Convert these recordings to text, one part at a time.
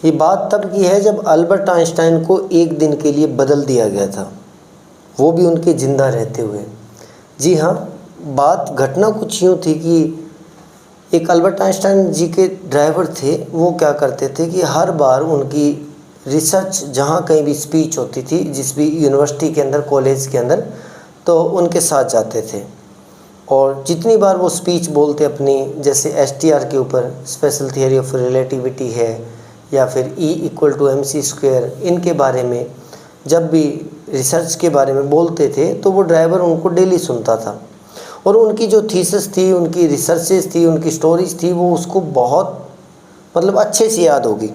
ये बात तब की है जब अल्बर्ट आइंस्टाइन को एक दिन के लिए बदल दिया गया था, वो भी उनके ज़िंदा रहते हुए। जी हाँ, बात घटना कुछ यूँ थी कि एक अल्बर्ट आइंस्टाइन जी के ड्राइवर थे। वो क्या करते थे कि हर बार उनकी रिसर्च जहाँ कहीं भी स्पीच होती थी, जिस भी यूनिवर्सिटी के अंदर, कॉलेज के अंदर, तो उनके साथ जाते थे। और जितनी बार वो स्पीच बोलते अपनी, जैसे STR के ऊपर, स्पेशल थियरी ऑफ रिलेटिविटी है, या फिर E=mc², इनके बारे में जब भी रिसर्च के बारे में बोलते थे तो वो ड्राइवर उनको डेली सुनता था। और उनकी जो थीसिस थी, उनकी रिसर्चेस थी, उनकी स्टोरीज थी, वो उसको बहुत मतलब अच्छे से याद होगी।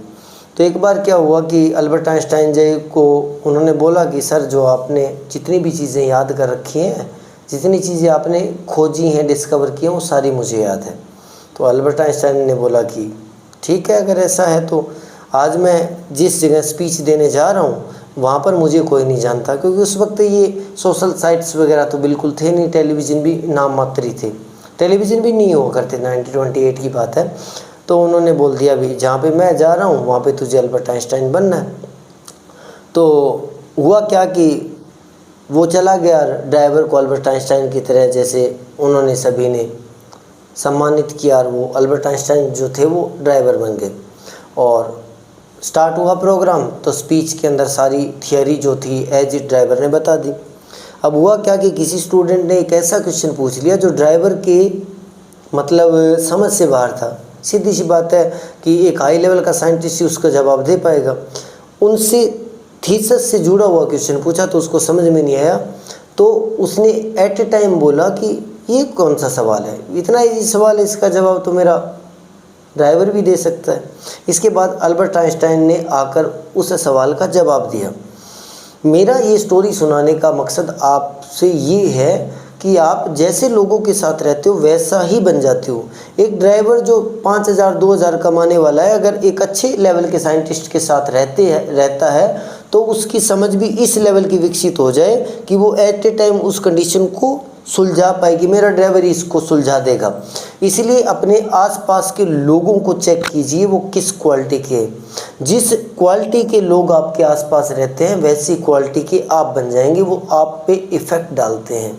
तो एक बार क्या हुआ कि अल्बर्ट आइंस्टाइन जी को उन्होंने बोला कि सर, जो आपने जितनी भी चीज़ें याद कर रखी हैं, जितनी चीज़ें आपने खोजी हैं, डिस्कवर की हैं, वो सारी मुझे याद है। तो अल्बर्ट आइंस्टाइन ने बोला कि ठीक है, अगर ऐसा है तो आज मैं जिस जगह स्पीच देने जा रहा हूँ वहाँ पर मुझे कोई नहीं जानता, क्योंकि उस वक्त ये सोशल साइट्स वगैरह तो बिल्कुल थे नहीं, टेलीविज़न भी नाम मात्र ही थे, टेलीविज़न भी नहीं हुआ करते, 1928 की बात है। तो उन्होंने बोल दिया, भी जहाँ पे मैं जा रहा हूँ वहाँ पे तुझे अल्बर्ट आइंस्टाइन बनना है। तो हुआ क्या कि वो चला गया ड्राइवर को अल्बर्ट आइंस्टाइन की तरह, जैसे उन्होंने सभी ने सम्मानित किया, और वो अल्बर्ट आइंस्टाइन जो थे वो ड्राइवर बन गए। और स्टार्ट हुआ प्रोग्राम, तो स्पीच के अंदर सारी थियरी जो थी एज इट ड्राइवर ने बता दी। अब हुआ क्या कि किसी स्टूडेंट ने एक ऐसा क्वेश्चन पूछ लिया जो ड्राइवर के मतलब समझ से बाहर था। सीधी सी बात है कि एक हाई लेवल का साइंटिस्ट ही उसका जवाब दे पाएगा। उनसे थीसिस से जुड़ा हुआ क्वेश्चन पूछा तो उसको समझ में नहीं आया, तो उसने एट ए टाइम बोला कि ये कौन सा सवाल है, इतना इजी सवाल है, इसका जवाब तो मेरा ड्राइवर भी दे सकता है। इसके बाद अल्बर्ट आइंस्टाइन ने आकर उस सवाल का जवाब दिया। मेरा ये स्टोरी सुनाने का मकसद आपसे ये है कि आप जैसे लोगों के साथ रहते हो वैसा ही बन जाते हो। एक ड्राइवर जो 5000 2000 कमाने वाला है, अगर एक अच्छे लेवल के साइंटिस्ट के साथ रहता है तो उसकी समझ भी इस लेवल की विकसित हो जाए कि वो एट ए टाइम उस कंडीशन को सुलझा पाए कि मेरा ड्राइवर ही इसको सुलझा देगा। इसलिए अपने आसपास के लोगों को चेक कीजिए वो किस क्वालिटी के हैं। जिस क्वालिटी के लोग आपके आसपास रहते हैं वैसी क्वालिटी के आप बन जाएंगे, वो आप पे इफ़ेक्ट डालते हैं।